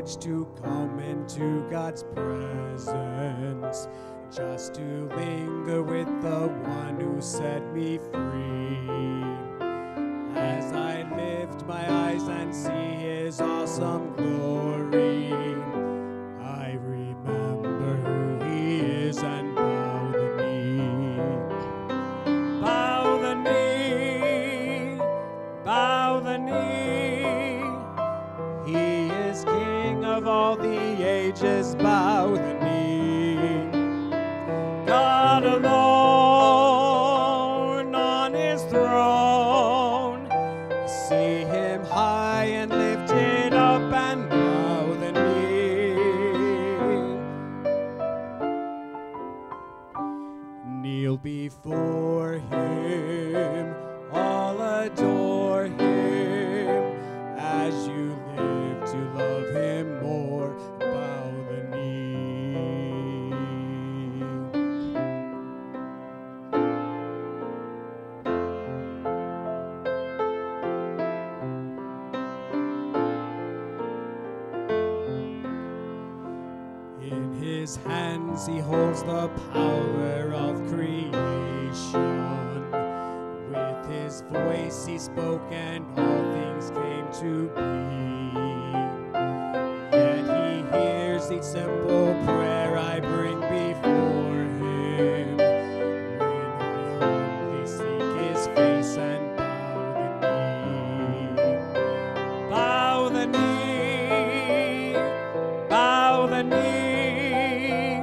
privilege to come into God's presence, just to linger with the one who set me free. As I lift my eyes and see his awesome glory, I remember who he is and bow the knee. Bow the knee, bow the knee. He is King of all the ages, bow the knee. God alone on his throne, see him high and lifted up and bow the knee. Kneel before him, all adore him, as you live to love him more, bow the knee. In his hands he holds the power of creation. With his voice he spoke and all things came to be. Yet he hears each simple prayer I bring before him, when I humbly seek his face and bow the knee. Bow the knee, bow the knee.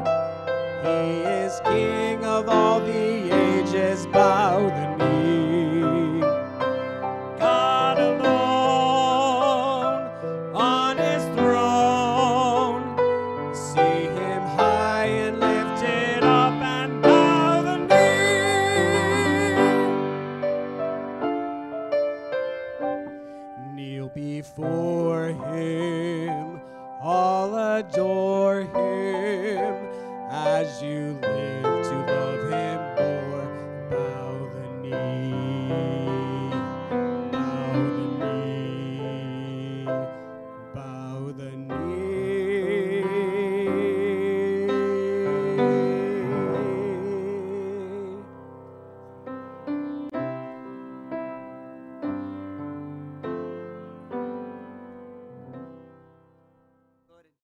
He is King of all the ages, bow the knee. God alone on his throne, see him high and lifted up and bow the knee. Kneel before him, all adore him, as you live